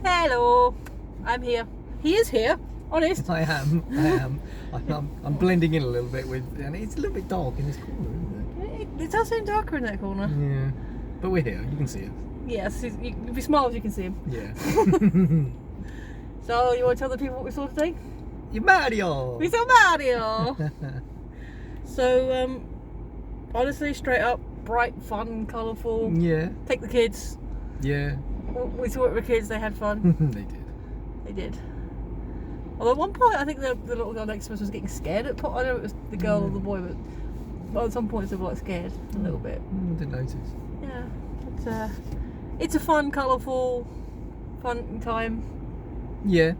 Hello, I'm here. He is here, honest. I am. I'm blending in a little bit with, and it's a little bit dark in this corner, isn't It does seem darker in that corner. it? Yeah. But we're here, you can see us. Yes, if he smiles you can see him. Yeah. So, you want to tell the people what we saw today? You're Mario! We saw Mario! So, honestly, straight up, bright, fun, colourful. Yeah. Take the kids. Yeah. We saw it with kids, they had fun. They did. They did. Although at one point, I think the little girl next to us was getting scared at I know it was the girl or the boy, but at some points they were like scared a little bit. I didn't notice. Yeah. It's a fun, colourful, fun time. Yeah.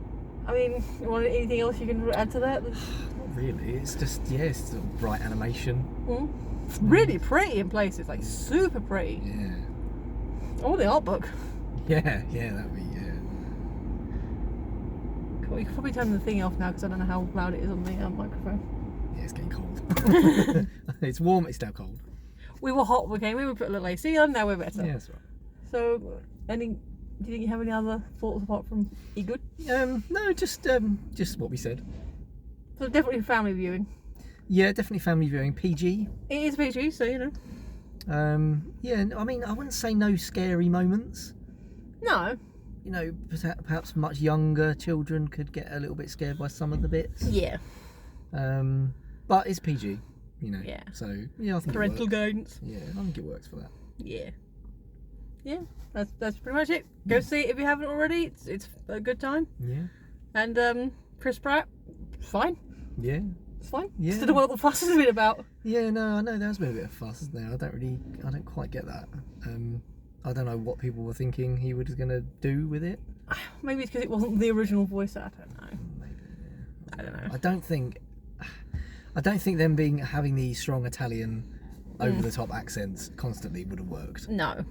I mean, you want anything else you can add to that? Not really. It's just, it's sort of bright animation. It's really pretty in places, like super pretty. Yeah. Oh, the art book. Yeah, that'd be, Cool. You can probably turn the thing off now because I don't know how loud it is on the microphone. Yeah, it's getting cold. It's warm, it's now cold. We were hot, okay? We put a little AC on, now we're better. Yeah, that's right. So, do you think you have any other thoughts apart from good? No, just what we said. So definitely family viewing. Yeah, definitely family viewing. PG. It is PG, so you know. Yeah, I mean, I wouldn't say no scary moments. No. You know, perhaps much younger children could get a little bit scared by some of the bits. Yeah. But it's PG, you know. Yeah. So yeah, I think Parental it works. guidance. Yeah, I think it works for that. Yeah. Yeah. That's pretty much it. Go see it if you haven't already. It's a good time. Yeah. And Chris Pratt, fine. Yeah. It's fine. Yeah. Just don't know what the fuss has been about. Yeah, no, I know there's been a bit of fuss, isn't there? I don't quite get that. I don't know what people were thinking he was going to do with it. Maybe it's because it wasn't the original voice. I don't know. Maybe, yeah. I don't know. I don't think them having these strong Italian over the top accents constantly would have worked. No.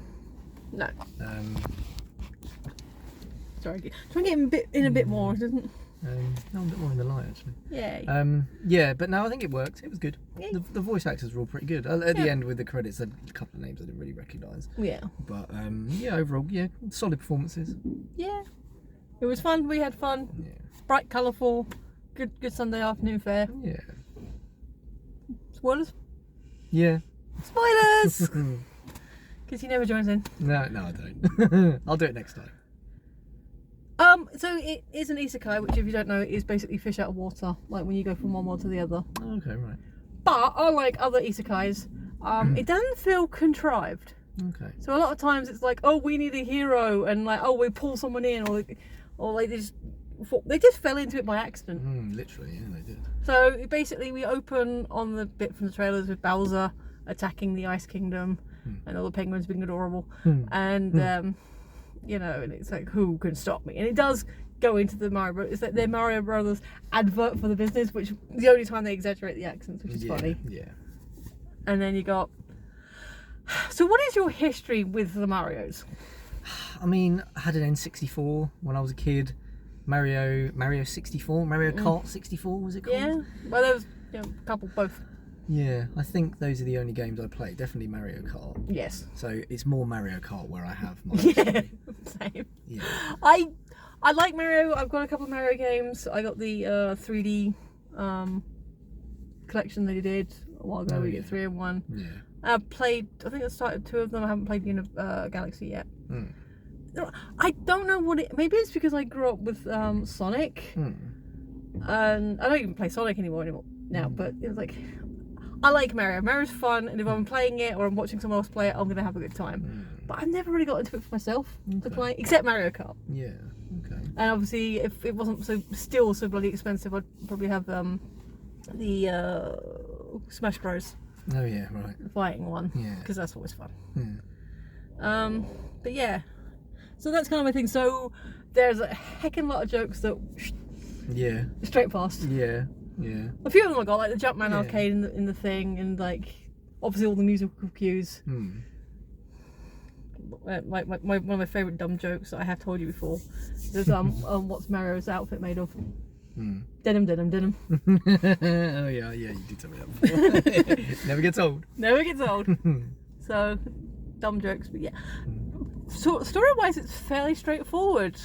Sorry. Try and get in a bit more, doesn't? No, a bit more in the light actually. Yeah. Yeah, but no, I think it worked. It was good. Yeah. The voice actors were all pretty good. At the end with the credits, a couple of names I didn't really recognise. Yeah. But yeah, overall, yeah, solid performances. Yeah. It was fun. We had fun. Yeah. Bright, colourful. Good Sunday afternoon fare. Yeah. Spoilers? Yeah. Spoilers! Because he never joins in. No, I don't. I'll do it next time. So it is an isekai, which if you don't know, is basically fish out of water, like when you go from one world to the other. Okay, right. But unlike other isekais, it doesn't feel contrived. Okay. So a lot of times it's like, oh, we need a hero, and like, oh, we pull someone in, or like they just fell into it by accident. Literally, yeah, they did. So basically, we open on the bit from the trailers with Bowser attacking the Ice Kingdom, and all the penguins being adorable, and you know, and it's like, who can stop me? And it does go into the Mario Brothers. It's like their Mario Brothers advert for the business, which is the only time they exaggerate the accents, which is funny. Yeah. And then you got. So, what is your history with the Marios? I mean, I had an N64 when I was a kid. Mario 64, Mario Kart 64 was it called? Yeah. Well, there was a couple both. Yeah, I think those are the only games I play. Definitely Mario Kart. Yes. So it's more Mario Kart where I have my Yeah. Same. Yeah. I like Mario. I've got a couple of Mario games. I got the 3D collection that he did a while ago. We get 3 in 1. Yeah. I've played. I think I started 2 of them. I haven't played Galaxy yet. I don't know what it. Maybe it's because I grew up with Sonic, and I don't even play Sonic anymore now. But it's like, I like Mario. Mario's fun, and if I'm playing it or I'm watching someone else play it, I'm gonna have a good time. But I've never really got into it for myself to play, except Mario Kart. Yeah. Okay. And obviously, if it wasn't still so bloody expensive, I'd probably have the Smash Bros. Oh yeah, right. Fighting one. Yeah. Because that's always fun. Yeah. But yeah. So that's kind of my thing. So there's a heckin' lot of jokes that Yeah. straight past. Yeah. Yeah. A few of them I got, like the Jumpman arcade in the thing, and like obviously all the musical cues. Like one of my favourite dumb jokes that I have told you before. There's what's Mario's outfit made of? Denim. Oh yeah, you did tell me that before. Never gets old. Never gets old. So dumb jokes, but yeah. So story-wise, it's fairly straightforward.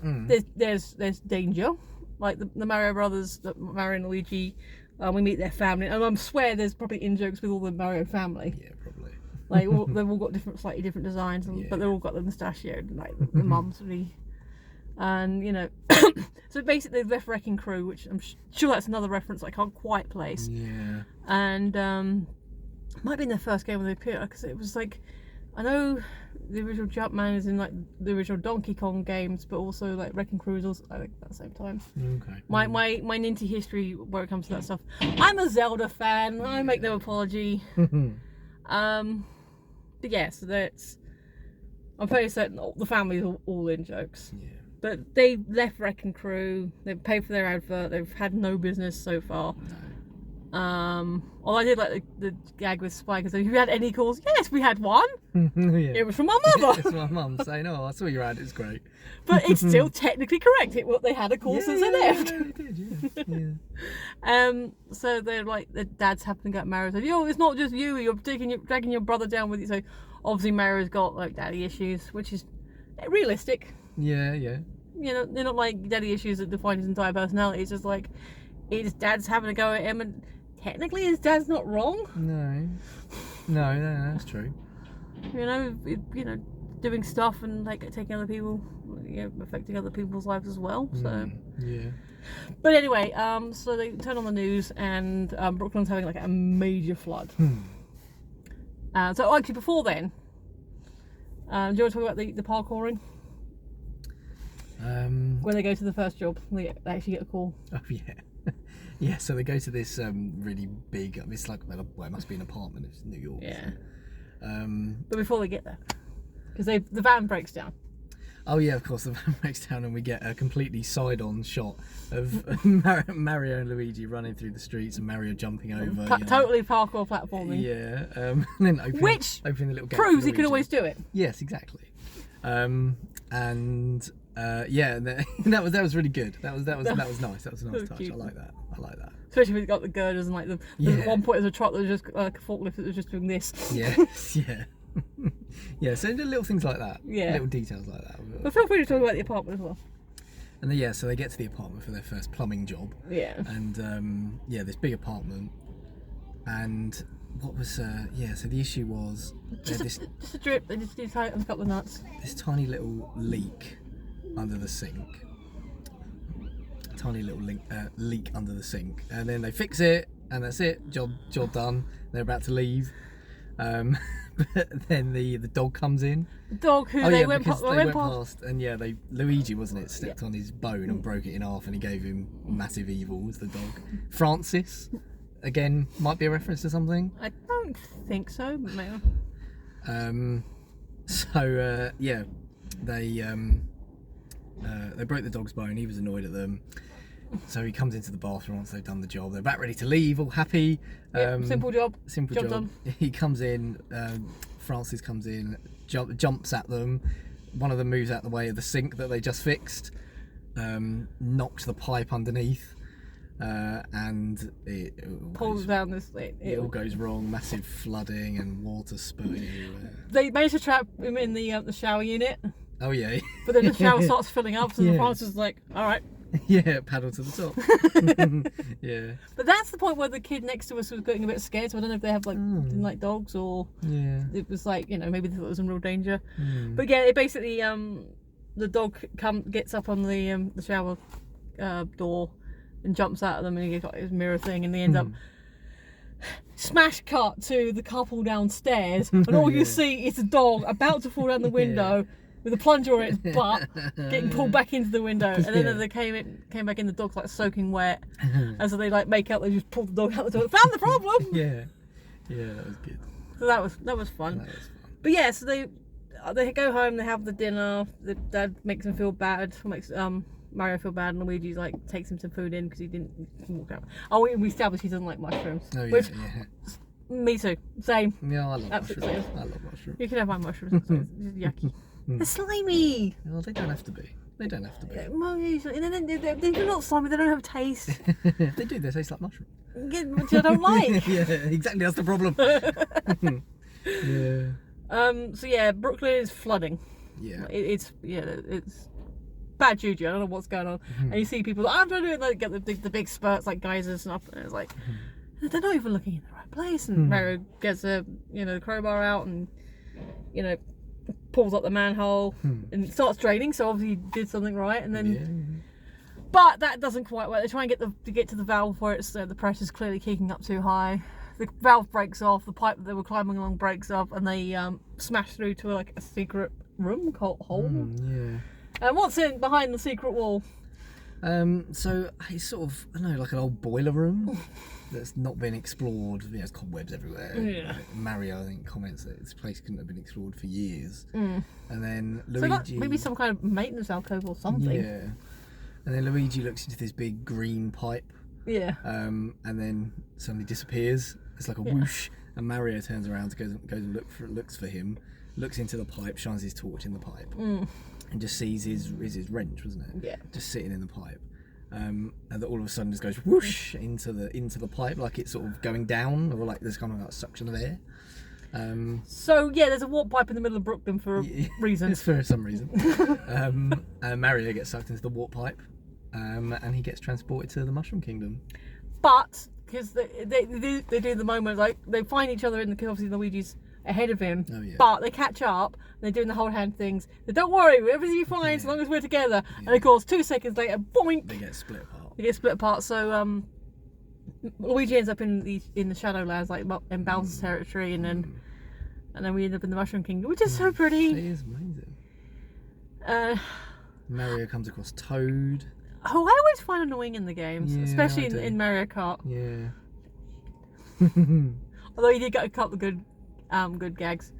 there's danger. Like the Mario brothers, Mario and Luigi, we meet their family, and I swear there's probably in-jokes with all the Mario family. Yeah, probably. Like they've all got slightly different designs, but they've all got the mustachio, like the mums really. And so basically they've left Wrecking Crew, which I'm sure that's another reference I can't quite place. Yeah. And might be in their first game when they appeared, because it was like, I know the original Jumpman is in like the original Donkey Kong games, but also like Wrecking Crew is also, I think, at the same time. Okay. My Ninty history where it comes to that stuff. I'm a Zelda fan. I make no apology. But yeah, so that's, I'm fairly certain the family's all in jokes. Yeah. But they left Wrecking Crew. They've paid for their advert. They've had no business so far. Well, I did like the gag with Spike. So, have you had any calls? Yes, we had one. It was from my mother. It's my mum saying, "Oh, I saw your ad. It's great." But it's still technically correct. They had a call since they left. Yeah, they did. Yeah. So they're like, the dads happen to get married. So, it's not just you. You're dragging your brother down with you. So obviously Mario's got like daddy issues, which is realistic. Yeah. They're not like daddy issues that define his entire personality. It's just like his dad's having to go at him, and technically his dad's not wrong. No, that's true. Doing stuff and like taking other people, affecting other people's lives as well. So yeah. But anyway, so they turn on the news, and Brooklyn's having like a major flood. So actually, before then, do you want to talk about the parkouring? When they go to the first job, they actually get a call. Oh yeah. Yeah, so they go to this really big, it's like, well, it must be an apartment, it's New York. Yeah. So. But before they get there, because the van breaks down. Oh yeah, of course, the van breaks down, and we get a completely side-on shot of Mario and Luigi running through the streets, and Mario jumping over. Totally parkour platforming. Yeah, and then opening the little gate proves he can always do it. Yes, exactly. And that was really good. That was nice. That was a nice touch. Cute. I like that. Especially when you got the girders and like at one point there's a truck that was just like a forklift that was just doing this. Yes, yeah. Yeah, so little things like that. Yeah. Little details like that. But feel free to talk about the apartment as well. And then, so they get to the apartment for their first plumbing job. Yeah. And this big apartment. And what was so the issue was just a drip. They just need to tighten a couple of nuts. This tiny little leak under the sink. Leak under the sink, and then they fix it, and that's it. Job done. They're about to leave, but then the dog comes in. The dog who they went past, and Luigi, wasn't it, stepped on his bone and broke it in half, and he gave him massive evils. The dog, Francis, again, might be a reference to something. I don't think so, but maybe. They broke the dog's bone. He was annoyed at them, so he comes into the bathroom once they've done the job. They're about ready to leave, all happy. Simple job. Job done. He comes in. Francis comes in, jumps at them. One of them moves out the way of the sink that they just fixed, knocks the pipe underneath, and it pulls down this. It all goes wrong. Massive flooding and water spurting everywhere. They managed to trap him in the shower unit. Oh yeah. But then the shower starts filling up, so the Francis is like, all right. Yeah, paddle to the top. Yeah. But that's the point where the kid next to us was getting a bit scared. So I don't know if they have didn't like dogs, or it was like, maybe they thought it was in real danger. But yeah, it basically the dog gets up on the shower door and jumps out of them, and he got his mirror thing, and they end up smash cut to the couple downstairs, and all you see is a dog about to fall down the window. With a plunger on its butt, getting pulled back into the window, and then as they came back in, the dog's like soaking wet, and so they like make out, they just pulled the dog out the door. Found the problem. Yeah, that was good. So that was fun. But yeah, so they go home, they have the dinner. The dad makes them feel bad, makes Mario feel bad, and Luigi like takes him some food in because he didn't walk out. Oh, we established he doesn't like mushrooms. Oh yeah. Me too. Same. Yeah, I love mushrooms. You can have my mushrooms. It's yucky. They're slimy. Well, they don't have to be. They're not slimy. They don't have a taste. They do. They taste like mushroom. Yeah, which I don't like. Yeah, exactly. That's the problem. Yeah. So yeah, Brooklyn is flooding. Yeah. It's bad juju. I don't know what's going on. And you see people, I'm trying to do it, like, get the big spurts like geysers and stuff, and it's like they're not even looking in the right place. And Mario gets the crowbar out and pulls up the manhole and starts draining. So obviously he did something right, and then. But that doesn't quite work. They try and get to the valve where it's the pressure's clearly kicking up too high. The valve breaks off. The pipe that they were climbing along breaks up, and they smash through to a secret room called hole. And what's in behind the secret wall? So it's sort of, I don't know, like an old boiler room that's not been explored. There's cobwebs everywhere. Yeah. Mario, I think, comments that this place couldn't have been explored for years. And then Luigi. So that, maybe some kind of maintenance alcove or something. Yeah. And then Luigi looks into this big green pipe. Yeah. And then suddenly disappears. It's like a whoosh. And Mario turns around, goes and looks for him, looks into the pipe, shines his torch in the pipe, and just sees his wrench, wasn't it? Yeah. Just sitting in the pipe. And that all of a sudden just goes whoosh into the pipe, like it's sort of going down, or like there's kind of like suction of air. So yeah, there's a warp pipe in the middle of Brooklyn for reasons. For some reason. Mario gets sucked into the warp pipe, and he gets transported to the Mushroom Kingdom. But because they do the moment, like they find each other obviously Luigi's ahead of him. Oh, yeah. But they catch up and they're doing the whole hand things. They don't worry, everything will be fine as long as we're together. And of course, 2 seconds later, boink! They get split apart. So Luigi ends up in the Shadowlands, like in Bowser's territory, and then we end up in the Mushroom Kingdom, which is so pretty. It is amazing. Mario comes across Toad. Oh, I always find annoying in the games, especially in Mario Kart. Yeah. Although he did get a couple of good gags.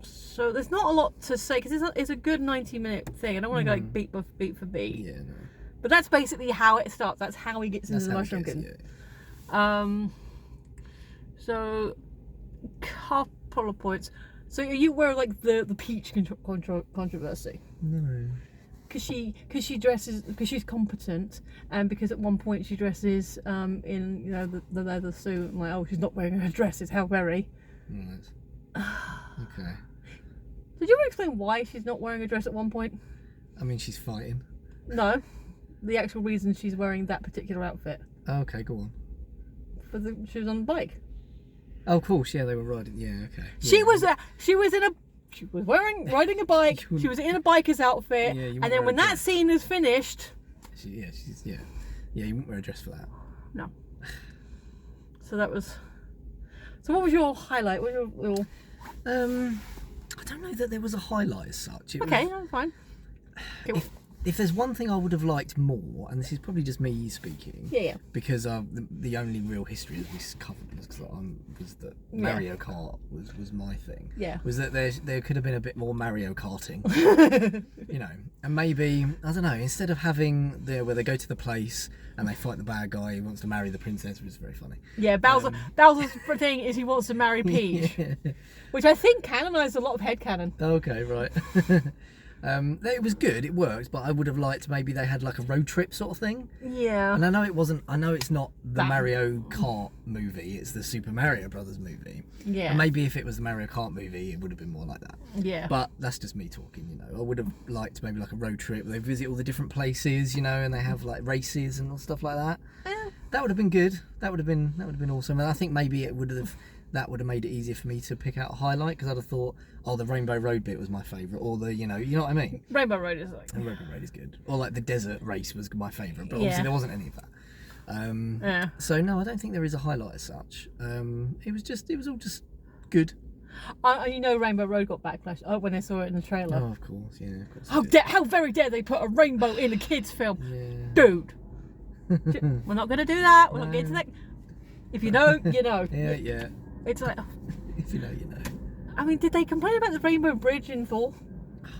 So there's not a lot to say because it's a good 90-minute thing. I don't want to go like beat for beat. Yeah, no. But that's basically how it starts. That's how he gets into the Mushroom Kingdom. So, couple of points. So are you aware of like the Peach controversy? No. Because she dresses, because she's competent, and because at one point she dresses in the leather suit, and like, oh, she's not wearing her dresses, how very. Right. Okay. Did you ever explain why she's not wearing a dress at one point? I mean, she's fighting. No, the actual reason she's wearing that particular outfit. Okay, go on. She was on the bike. Oh, of course, yeah, they were riding. Yeah, okay. Yeah. She was riding a bike. She was in a biker's outfit, and then when that scene is finished, you wouldn't wear a dress for that. No. So that was. So what was your highlight? What was your? I don't know that there was a highlight as such. That's fine. If there's one thing I would have liked more, and this is probably just me speaking, because the only real history that we covered was that Mario Kart was my thing. Yeah. Was that there could have been a bit more Mario Karting, and maybe I don't know, instead of having where they go to the place and they fight the bad guy who wants to marry the princess, which is very funny. Yeah, Bowser's thing is he wants to marry Peach, which I think canonised a lot of headcanon. Okay, right. It was good, it worked, but I would have liked maybe they had like a road trip sort of thing. Yeah. And I know it's not the Mario Kart movie, it's the Super Mario Brothers movie. Yeah. And maybe if it was the Mario Kart movie, it would have been more like that. Yeah. But that's just me talking, I would have liked maybe like a road trip where they visit all the different places, and they have like races and stuff like that. Yeah. That would have been good. That would have been awesome. And I think maybe that would have made it easier for me to pick out a highlight, because I'd have thought, the Rainbow Road bit was my favourite, or the, you know what I mean? Rainbow Road is like... Rainbow Road is good. Or like the desert race was my favourite, but obviously there wasn't any of that. So no, I don't think there is a highlight as such. It was all just good. Rainbow Road got backlash when they saw it in the trailer. Oh, of course, yeah. Of course how very dare they put a rainbow in a kid's film? Yeah. Dude! We're not going to do that. We're not getting to that. If you know, you know. Yeah. It's like... If you know, you know. I mean, did they complain about the Rainbow Bridge in Thor?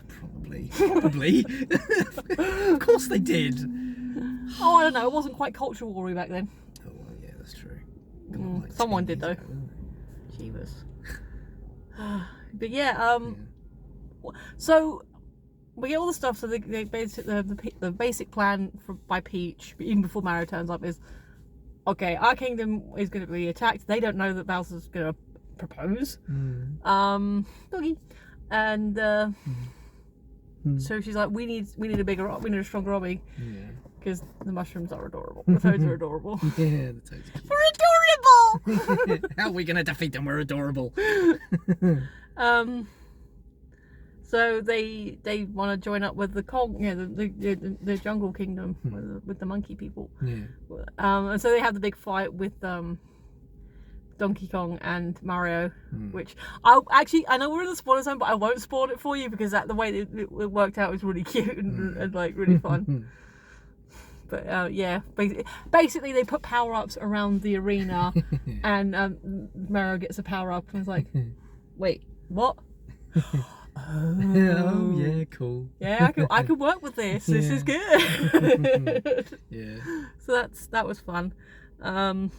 Probably. Of course they did. Oh, I don't know. It wasn't quite cultural war back then. Oh, well, yeah, that's true. Someone did, though. Jeebus. But yeah, so we get all the stuff. So the basic plan by Peach, even before Mario turns up, is okay. Our kingdom is going to be attacked. They don't know that Bowser's going to propose. Doggy, and So she's like, we need a stronger Robbie. Yeah. Because the mushrooms are adorable. The toads are adorable. Yeah, the toads are cute. We're adorable! How are we going to defeat them? We're adorable. So they want to join up with the Kong, the Jungle Kingdom with the monkey people. Yeah. And so they have the big fight with Donkey Kong and Mario, which I know we're in the spoiler zone, but I won't spoil it for you because the way it worked out was really cute and like really fun. But yeah, basically they put power-ups around the arena, and Mario gets a power-up and is like, wait, what? Oh yeah, cool. Yeah, I could work with this. This is good. Yeah. So that was fun. And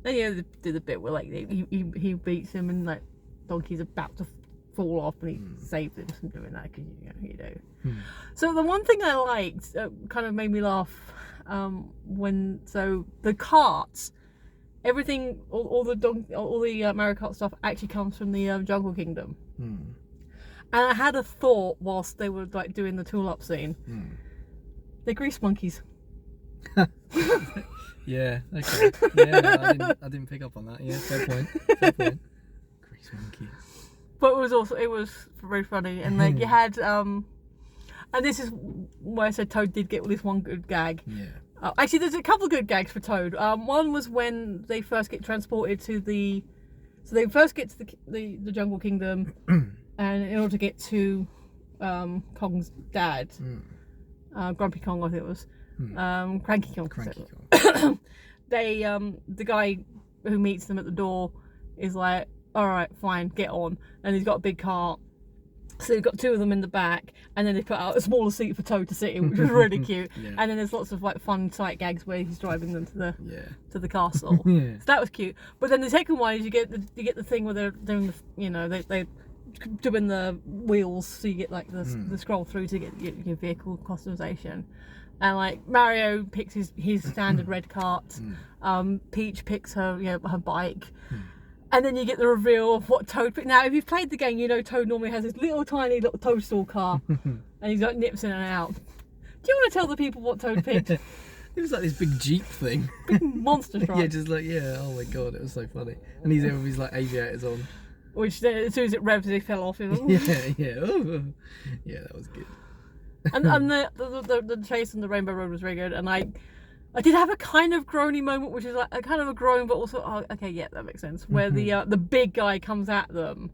yeah, they did a bit where like he beats him and like Donkey's about to fall off and he saved him from doing that because you do. So the one thing I liked kind of made me laugh so the carts, everything, all the Mario Kart stuff actually comes from the Jungle Kingdom. And I had a thought whilst they were like doing the tool up scene. They're grease monkeys. Yeah, okay. Yeah, no, I didn't pick up on that. Yeah, fair point. Grease monkeys. But it was very funny, and like you had and this is where I said Toad did get at least one good gag. Yeah. Actually, there's a couple of good gags for Toad. One was when they first get transported to the Jungle Kingdom. And in order to get to Kong's dad, Grumpy Kong, I think it was, Cranky Kong. The guy who meets them at the door is like, all right, fine, get on. And he's got a big cart. So they've got two of them in the back, and then they put out a smaller seat for Toad to sit in, which was really cute. Yeah. And then there's lots of like fun sight gags where he's driving them to the castle. So that was cute. But then the second one is you get the thing where they're doing they're doing the wheels, so you get like the scroll through to get your vehicle customization. And like Mario picks his standard red cart, Peach picks her bike, and then you get the reveal of what Toad picked. Now if you've played the game, you know Toad normally has this tiny little toadstool car and he's got nips in and out. Do you want to tell the people what Toad picked? It was like this big Jeep thing. Big monster truck. Yeah, just like, oh my god, it was so funny. And he's there with his like aviators on. Which as soon as it revs, they fell off. Yeah, that was good. And the chase on the Rainbow Road was very good. And I did have a kind of groany moment, which is like a kind of a groan, but also okay, yeah, that makes sense. Where the big guy comes at them,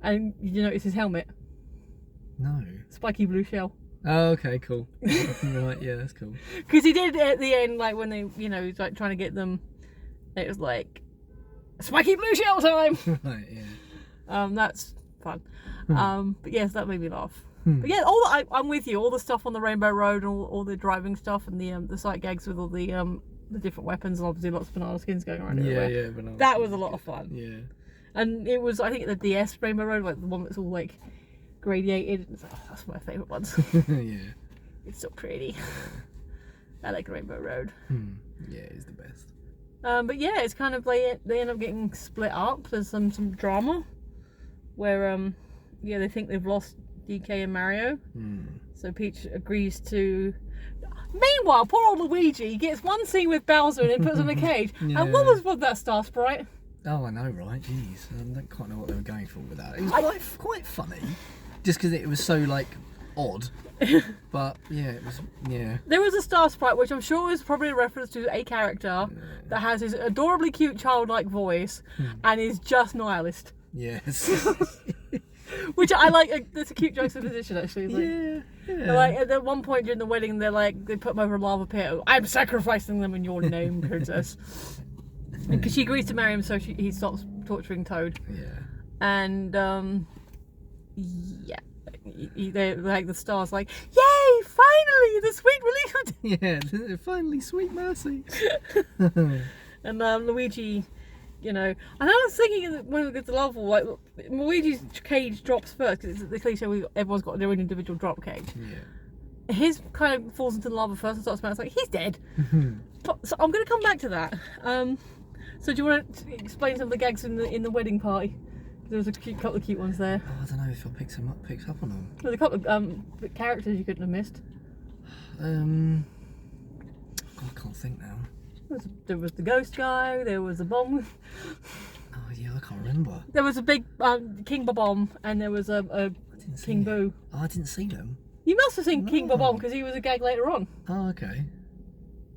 and you notice his helmet. No. Spiky blue shell. Oh, okay, cool. Right, yeah, that's cool. Because he did at the end, like when they, he's like trying to get them. It was like, spiky blue shell time. Right, yeah. That's fun. But yes, that made me laugh. But yeah, I'm with you. All the stuff on the Rainbow Road, and all the driving stuff, and the sight gags with all the different weapons, and obviously lots of banana skins going around everywhere. Yeah, banana. That was a lot of fun. Yeah. And it was, I think, the DS Rainbow Road, like the one that's all like gradiated. It's like, that's my favourite ones. Yeah. It's so pretty. I like Rainbow Road. Yeah, it's the best. But yeah, it's kind of like they end up getting split up. There's some drama where they think they've lost DK and Mario. So Peach agrees to. Meanwhile, poor old Luigi gets one scene with Bowser and then puts him in a cage. Yeah. And what was with that Star Sprite? Oh, I know, right? Jeez, I don't quite know what they were going for with that. It was quite funny, just because it was so like odd. But yeah, it was. Yeah. There was a Star Sprite, which I'm sure is probably a reference to a character that has his adorably cute childlike voice and is just nihilist. Yes. Which I like. That's a cute juxtaposition, actually. Like, yeah. Like at one point during the wedding, they put them over a lava pit. I'm sacrificing them in your name, princess. Because she agrees to marry him, so he stops torturing Toad. Yeah. And they're like the stars, like, yay! Finally, the sweet relief. Yeah, finally, sweet mercy. And Luigi. And I was thinking when we get to level, like Luigi's cage drops first because it's the cliche everyone's got their own individual drop cage. Yeah. His kind of falls into the lava first and starts bouncing. Like he's dead. But, so I'm going to come back to that. So do you want to explain some of the gags in the wedding party? There was a couple of cute ones there. Oh, I don't know if I picked up on them. There's a couple of characters you couldn't have missed. God, I can't think now. There was the ghost guy. There was a bomb. Oh yeah, I can't remember. There was a big King Bomb, and there was a King Boo. Oh, I didn't see them. You must have seen King Bomb because he was a gag later on. Oh, okay.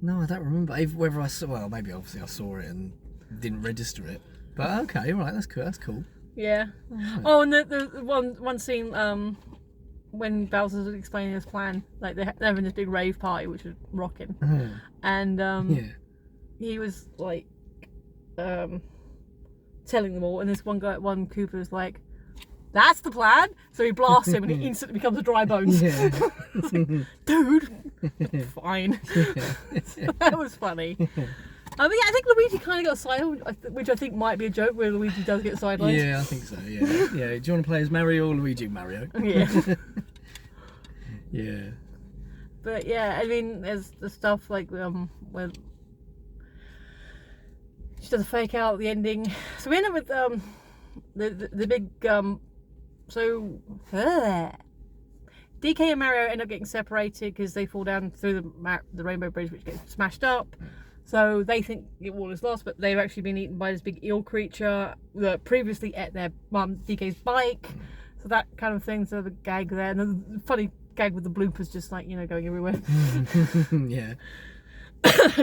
No, I don't remember. Whether I saw, well, maybe obviously I saw it and didn't register it. But okay, right, that's cool. That's cool. Yeah. Right. Oh, and the one scene when Bowser's explaining his plan, like they're having this big rave party, which was rocking, and he was like telling them all, and this one Koopa's like, "That's the plan." So he blasts him, and he instantly becomes a dry bones. Yeah. Like, dude, fine. So that was funny. I mean, I think Luigi kind of got sidelined, which I think might be a joke where Luigi does get sidelined. Yeah, I think so. Yeah, yeah. Do you want to play as Mario or Luigi? Mario. Yeah. Yeah. But yeah, I mean, there's the stuff like where she does a fake out at the ending. So we end up with the big DK and Mario end up getting separated because they fall down through the Rainbow Bridge, which gets smashed up. So they think it all is lost, but they've actually been eaten by this big eel creature that previously ate their mum DK's bike. So that kind of thing. So the gag there, and the funny gag with the bloopers, just like, you know, going everywhere. Yeah.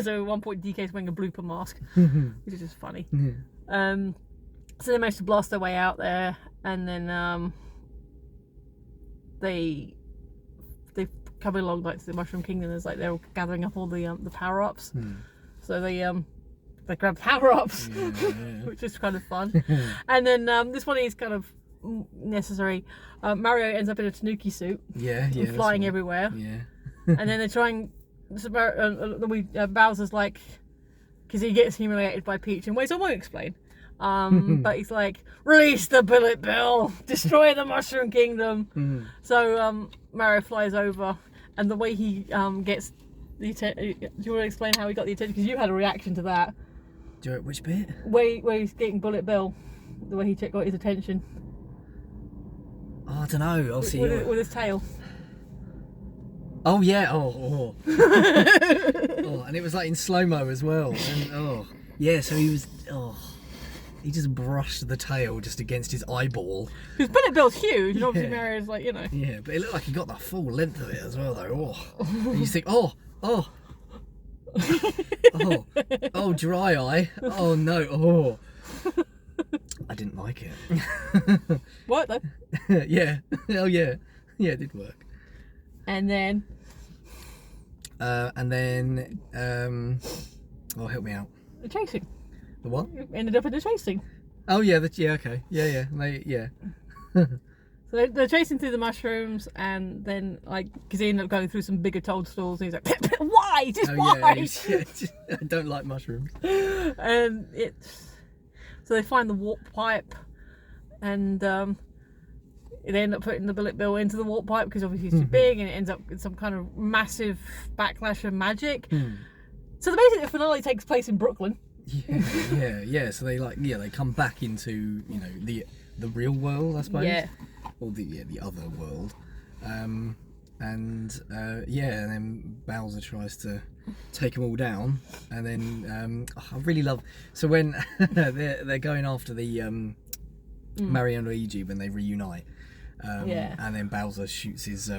So at one point DK's wearing a blooper mask, which is just funny. So they managed to blast their way out there, and then they come along like to the Mushroom Kingdom. It's like they're all gathering up all the power ups. So they grab power ups, which is kind of fun. And then this one is kind of necessary. Mario ends up in a Tanuki suit. Flying everywhere. Yeah. And then they're trying. Bowser's like, because he gets humiliated by Peach in ways I won't explain. But he's like, release the bullet bill, destroy the Mushroom Kingdom. So Mario flies over, and the way he gets the attention. Do you want to explain how he got the attention? Because you had a reaction to that. Which bit? Where he's getting Bullet Bill, the way he got his attention. Oh, I don't know. I'll see. With his tail. Oh yeah. Oh. Oh, and it was like in slow mo as well. And yeah. So he was. He just brushed the tail just against his eyeball. Because Bullet Bill's huge, and obviously Mario's like, you know. Yeah, but it looked like he got the full length of it as well, though. And you think, dry eye. Oh no. I didn't like it. What though? Yeah. Oh yeah. Yeah, it did work. And then. Help me out. The chasing. The what? Ended up in the chasing. Oh yeah, okay. Yeah. So they're chasing through the mushrooms, and then because they end up going through some bigger toadstools, and he's like, why? Why? Yeah, I don't like mushrooms. And so they find the warp pipe, and they end up putting the Bullet Bill into the warp pipe because obviously it's too big, and it ends up in some kind of massive backlash of magic. So basically the finale takes place in Brooklyn. Yeah. So they come back into, you know, the real world, I suppose. Yeah. Or the other world. And then Bowser tries to take them all down, and then I really love. So when they're going after the Mario and Luigi when they reunite, and then Bowser shoots his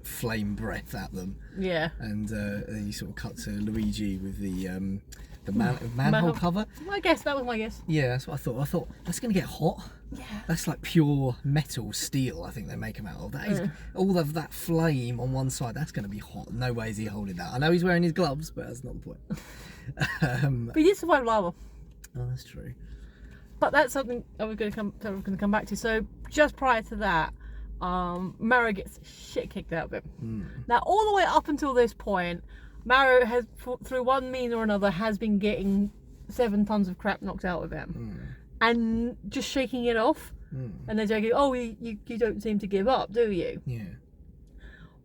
flame breath at them. Yeah. And then you sort of cut to Luigi with the manhole cover. I guess that was my guess. Yeah, that's what I thought. I thought that's going to get hot. Yeah. That's like pure metal steel, I think they make him out of. That is all of that flame on one side. That's going to be hot. No way is he holding that. I know he's wearing his gloves, but that's not the point. But he did survive lava. Oh, that's true. But that's something I was going to come back to. So just prior to that, Mario gets shit kicked out of him. Now, all the way up until this point, Mario has, through one means or another, has been getting 7 tons of crap knocked out of him. And just shaking it off. And they're joking, oh, you don't seem to give up, do you? Yeah.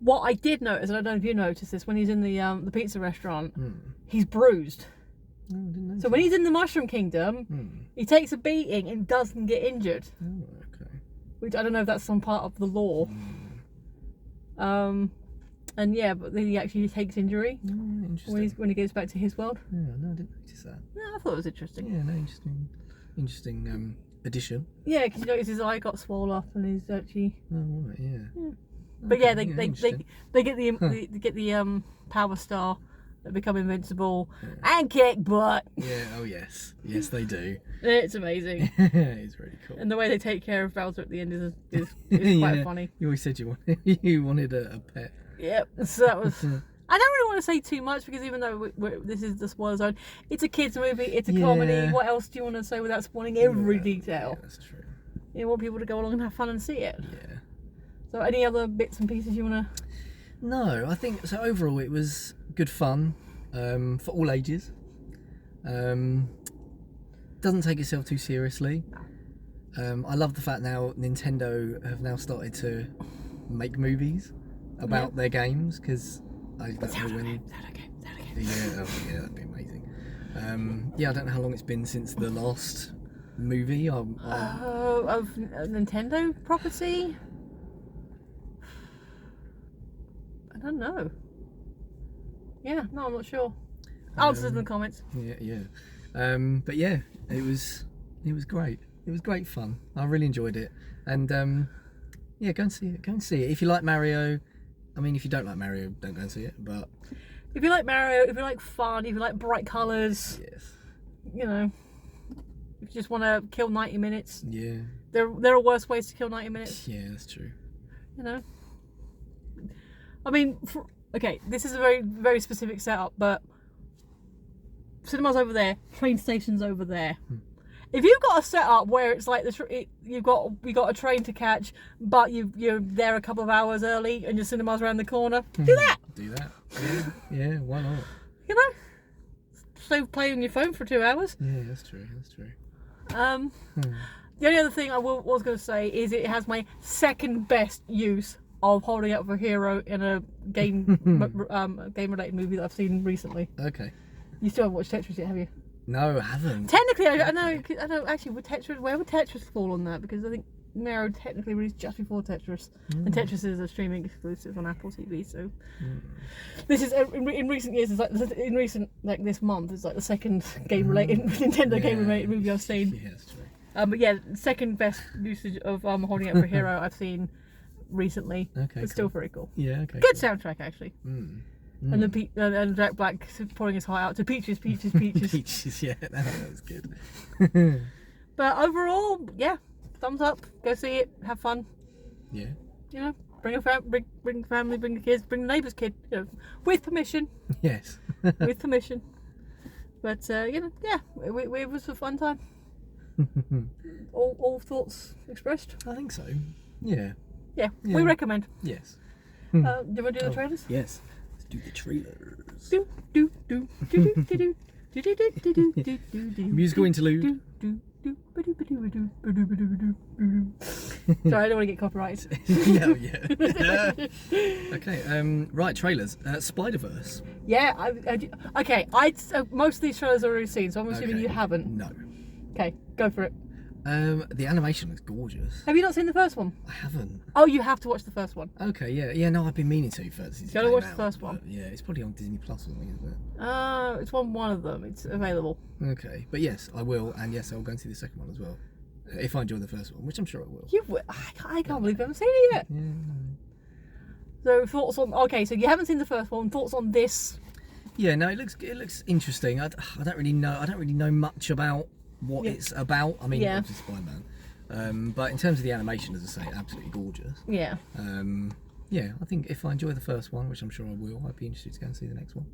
What I did notice, and I don't know if you noticed this, when he's in the pizza restaurant, he's bruised. Oh, I didn't know. So when he's in the Mushroom Kingdom, he takes a beating and doesn't get injured. Oh, okay. Which I don't know if that's some part of the lore. And yeah, but then he actually takes injury when he goes back to his world. Yeah, no, I didn't notice that. Yeah, I thought it was interesting. Yeah, no, interesting addition. Yeah, because you notice his eye got swollen up and he's actually. Oh right, yeah. But Okay, yeah, they get the power star, that become invincible and kick butt. Yeah. Oh yes, yes they do. It's amazing. It's really cool. And the way they take care of Bowser at the end is quite funny. You always said you wanted a pet. Yep. So that was. I don't really want to say too much because even though this is the spoiler zone, it's a kids movie, it's a comedy. What else do you want to say without spoiling every detail? Yeah, that's true. You want people to go along and have fun and see it. Yeah. So any other bits and pieces you want to? No, I think so. Overall, it was good fun for all ages. Doesn't take itself too seriously. I love the fact now Nintendo have now started to make movies about their games because I don't know when. Yeah, that'd be amazing. I don't know how long it's been since the last movie of Nintendo property. I don't know. Yeah, no, I'm not sure. Answers in the comments. Yeah. But yeah, it was great. It was great fun. I really enjoyed it. And yeah, go and see it. Go and see it. If you like Mario, I mean, if you don't like Mario, don't go and see it. But if you like Mario, if you like fun, if you like bright colours, yes, you know, if you just want to kill 90 minutes, yeah, there are worse ways to kill 90 minutes. Yeah, that's true. You know, I mean, okay, this is a very, very specific setup, but cinema's over there, train station's over there. If you've got a setup where it's like you got a train to catch, but you're there a couple of hours early and your cinema's around the corner, do that. Do that. Yeah, why not? You know, save playing on your phone for 2 hours. Yeah, that's true. The only other thing I was going to say is it has my second best use of holding up for a hero in a game related movie that I've seen recently. Okay. You still haven't watched Tetris yet, have you? No, I haven't. Technically, I know. Actually, where would Tetris fall on that? Because I think Mario technically released just before Tetris, and Tetris is a streaming exclusive on Apple TV. So this is in recent years. It's like this month. It's like the second game related Nintendo game related movie I've seen. Yeah, that's true. But yeah, second best usage of holding up for a hero I've seen recently. Okay, but still very cool. Yeah, okay. Good soundtrack actually. And and Jack Black pouring his heart out to Peaches. Peaches, yeah, that was good. But overall, yeah, thumbs up. Go see it. Have fun. Yeah. You know, bring family, bring the kids, bring the neighbour's kid. You know, with permission. Yes. With permission. But you know, yeah, it was a fun time. all thoughts expressed. I think so. Yeah. Yeah, we recommend. Yes. Do you want to do the trailers? Yes. Let's do the trailers. Musical interlude. Sorry, I don't want to get copyrighted. Yeah. Okay. Right, trailers. Spider-Verse. Yeah. Okay. Most of these trailers I've already seen, so I'm assuming you haven't. No. Okay, go for it. The animation looks gorgeous. Have you not seen the first one? I haven't. Oh, you have to watch the first one. Okay, yeah. No, I've been meaning to first. You gotta watch the first one. Yeah, it's probably on Disney Plus or something, isn't it? It's one of them. It's available. Okay, but yes, I will, and yes, I'll go and see the second one as well. If I enjoy the first one, which I'm sure I will. I can't believe you haven't seen it yet. Yeah. So thoughts on? Okay, so you haven't seen the first one. Thoughts on this? Yeah, no, it looks interesting. I don't really know much about what it's about. I mean, obviously Spider-Man. But in terms of the animation, as I say, absolutely gorgeous. Yeah. Yeah, I think if I enjoy the first one, which I'm sure I will, I'd be interested to go and see the next one.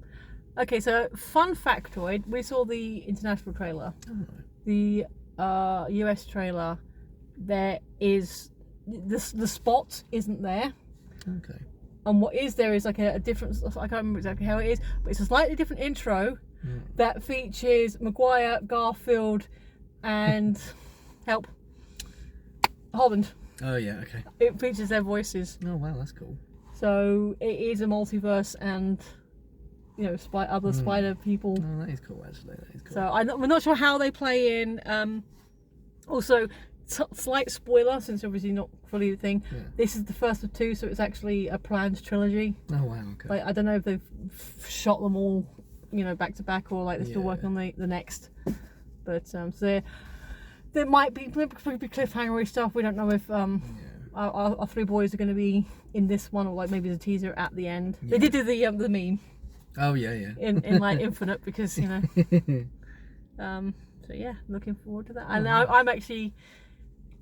Okay, so fun factoid: we saw the international trailer. Oh. The US trailer. There is the spot isn't there. Okay. And what is there is like a different. I can't remember exactly how it is, but it's a slightly different intro that features Maguire, Garfield, and help. Holland. Oh yeah, okay. It features their voices. Oh wow, that's cool. So it is a multiverse, and other spider people. Oh, that is cool, actually. That is cool. So we're not sure how they play in. Also, slight spoiler, since obviously not fully the thing. Yeah. This is the first of 2, so it's actually a planned trilogy. Oh wow, okay. Like, I don't know if they've shot them all, back to back, or like they're still working on the next. But so there might be cliffhangery stuff. We don't know if our 3 boys are going to be in this one, or like maybe the teaser at the end. Yeah. They did do the meme. Oh yeah. In like Infinite, because So yeah, looking forward to that. And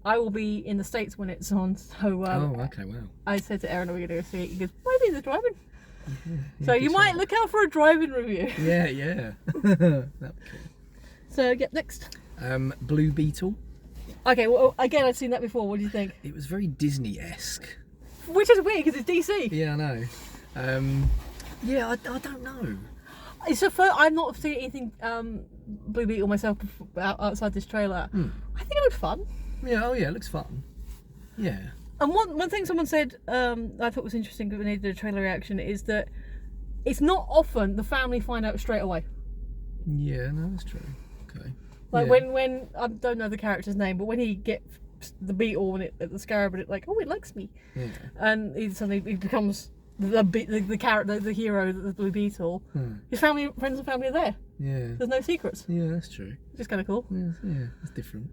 I will be in the States when it's on. So okay, wow. I said to Aaron, "Are we going to go see it?" He goes, "Maybe the driving." So you might look out for a driving review. Yeah. That'd be cool. So next. Blue Beetle. Okay, well, again, I've seen that before. What do you think? It was very Disney-esque. Which is weird, because it's DC. Yeah, I know. I don't know. It's the first, I've not seen anything Blue Beetle myself outside this trailer. I think it looks fun. Yeah, it looks fun. Yeah. And one thing someone said I thought was interesting when they did a trailer reaction is that it's not often the family find out straight away. Yeah, no, that's true. Okay. Like when I don't know the character's name, but when he gets the beetle and the scarab, and it like, oh, it likes me. Yeah. And he becomes the character, the hero, the Blue Beetle. His friends and family are there. Yeah. There's no secrets. Yeah, that's true. Which is kind of cool. Yeah, that's different.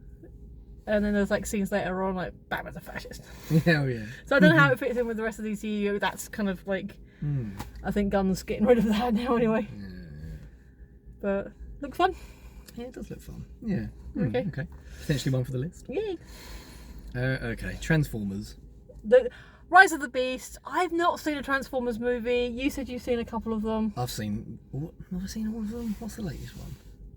And then there's like scenes later on, like Batman's a fascist. Yeah, oh yeah. So I don't know how it fits in with the rest of the DCU. That's kind of like, I think Gunn's getting rid of that now anyway. Yeah. But look fun. Yeah, it does look fun. Yeah. Okay. Potentially one for the list. Yay. Okay. Transformers. The Rise of the Beast. I've not seen a Transformers movie. You said you've seen a couple of them. I've seen all of them. What's the latest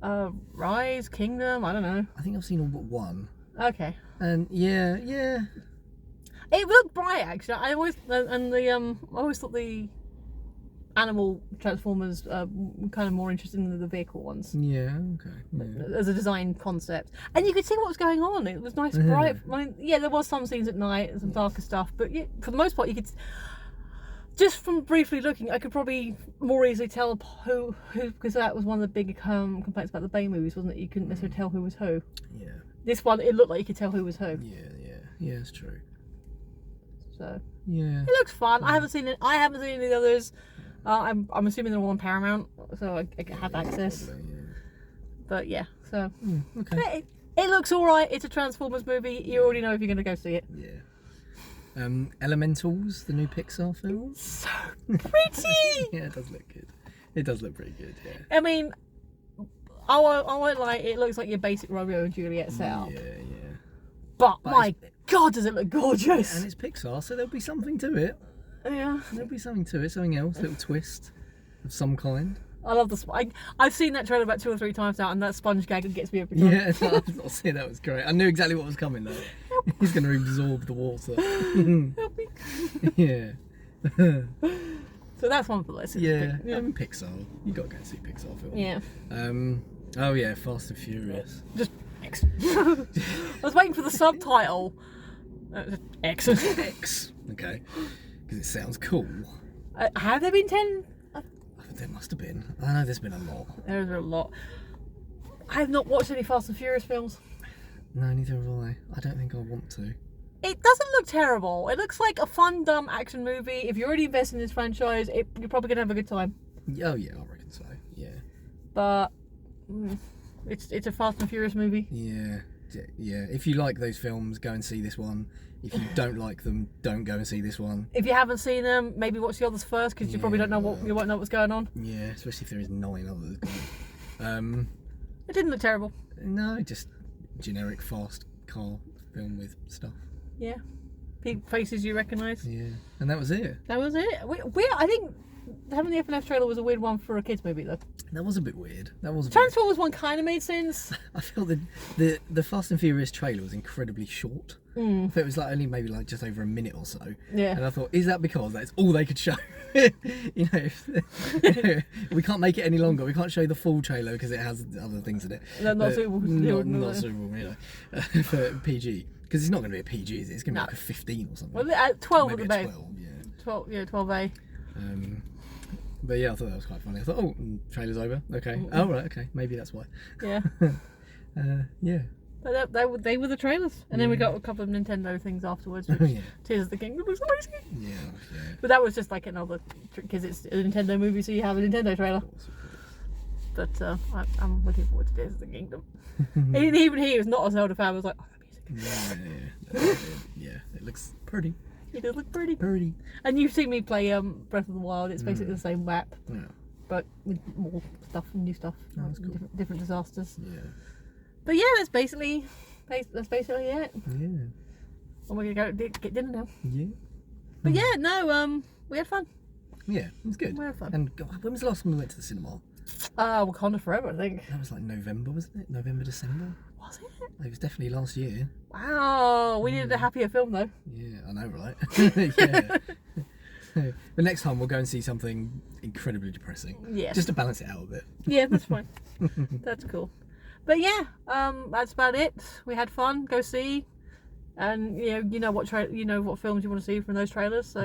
one? Rise, Kingdom. I don't know. I think I've seen all but one. Okay. And yeah. It looked bright actually. I always thought the animal Transformers kind of more interesting than the vehicle ones. Yeah, okay. Yeah. As a design concept. And you could see what was going on. It was nice, bright. I mean, yeah, there was some scenes at night and some darker stuff, but for the most part, you could, just from briefly looking, I could probably more easily tell who, because that was one of the big complaints about the Bay movies, wasn't it? You couldn't necessarily tell who was who. Yeah. This one, it looked like you could tell who was who. Yeah, it's true. So. Yeah. It looks fun. I haven't seen any of the others. I'm assuming they're all on Paramount, so I have access. Probably, yeah. But yeah, so okay. It looks alright. It's a Transformers movie. You already know if you're going to go see it. Yeah. Elementals, the new Pixar film. So pretty. Yeah, it does look good. It does look pretty good. Yeah. I mean, I won't lie. It looks like your basic Romeo and Juliet setup. Yeah. But my God, does it look gorgeous? And it's Pixar, so there'll be something to it. Yeah. There'll be something to it, something else, a little twist of some kind. I love the I've seen that trailer about 2 or 3 times now, and that sponge gag gets me every time. Yeah, I've not seen that. Was great. I knew exactly what was coming though. He's going to absorb the water. Help me. Yeah. So that's one for the list. Yeah. Pixar. You got to go see Pixar films. Yeah. Oh yeah, Fast and Furious. Just X. I was waiting for the subtitle. X. X. Okay. Because it sounds cool. Have there been 10? There must have been. I know there's been a lot. There's a lot. I have not watched any Fast and Furious films. No, neither have I. I don't think I want to. It doesn't look terrible. It looks like a fun, dumb action movie. If you're already invested in this franchise, you're probably going to have a good time. Oh yeah, I reckon so. Yeah. But it's a Fast and Furious movie. Yeah. If you like those films, go and see this one. If you don't like them, don't go and see this one. If you haven't seen them, maybe watch the others first, because you probably don't know you won't know what's going on. Yeah, especially if there is 9 others. It didn't look terrible. No, just generic fast car film with stuff. Yeah, faces you recognise. Yeah, and that was it. That was it. I think having the FNF trailer was a weird one for a kids movie though. That was a bit weird. Transformers one kind of made sense. I felt that the Fast and Furious trailer was incredibly short. I thought it was maybe just over a minute or so. Yeah. And I thought, is that because that's all they could show? We can't make it any longer. We can't show the full trailer because it has other things in it. They're not suitable. Not suitable, for PG. Because it's not going to be a PG, is it? It's going to be like a 15 or something. Well, 12 maybe at the base. 12, yeah. 12A. But yeah, I thought that was quite funny. I thought, oh, trailer's over. Okay. Oh, right, okay. Maybe that's why. Yeah. Yeah. But they were the trailers. And then we got a couple of Nintendo things afterwards, which Tears of the Kingdom was amazing. Yeah. But that was just like another, because it's a Nintendo movie, so you have a Nintendo trailer. But I'm looking forward to Tears of the Kingdom. And even he was not a Zelda fan. I was like, oh, the music. Yeah. It looks pretty. It does look pretty. And you've seen me play Breath of the Wild. It's basically the same map, but with more stuff and new stuff, cool. different disasters. Yeah. But yeah, that's basically it. Yeah. And we're gonna go get dinner now. Yeah. But yeah, no, we had fun. Yeah, it was good. We had fun. And God, when was the last time we went to the cinema? Wakanda Forever, I think. That was like November, wasn't it? November, December? Was it? It was definitely last year. Wow, we needed a happier film though. Yeah, I know, right? Yeah. But next time we'll go and see something incredibly depressing. Yeah. Just to balance it out a bit. Yeah, that's fine. That's cool. But yeah, that's about it. We had fun. Go see, and you know what films you want to see from those trailers. So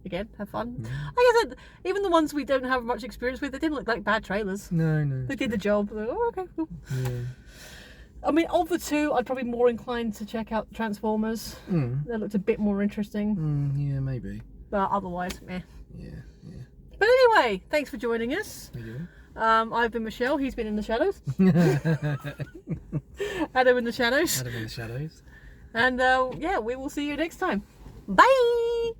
again, have fun. Like I said, even the ones we don't have much experience with, they didn't look like bad trailers. No. They did the job. Like, oh, okay, cool. Yeah. I mean, of the two, I'd probably more inclined to check out Transformers. They looked a bit more interesting. Yeah, maybe. But otherwise, meh. Yeah. But anyway, thanks for joining us. How you doing? I've been Michelle. He's been in the shadows. Adam in the shadows. Adam in the shadows. And yeah, we will see you next time. Bye!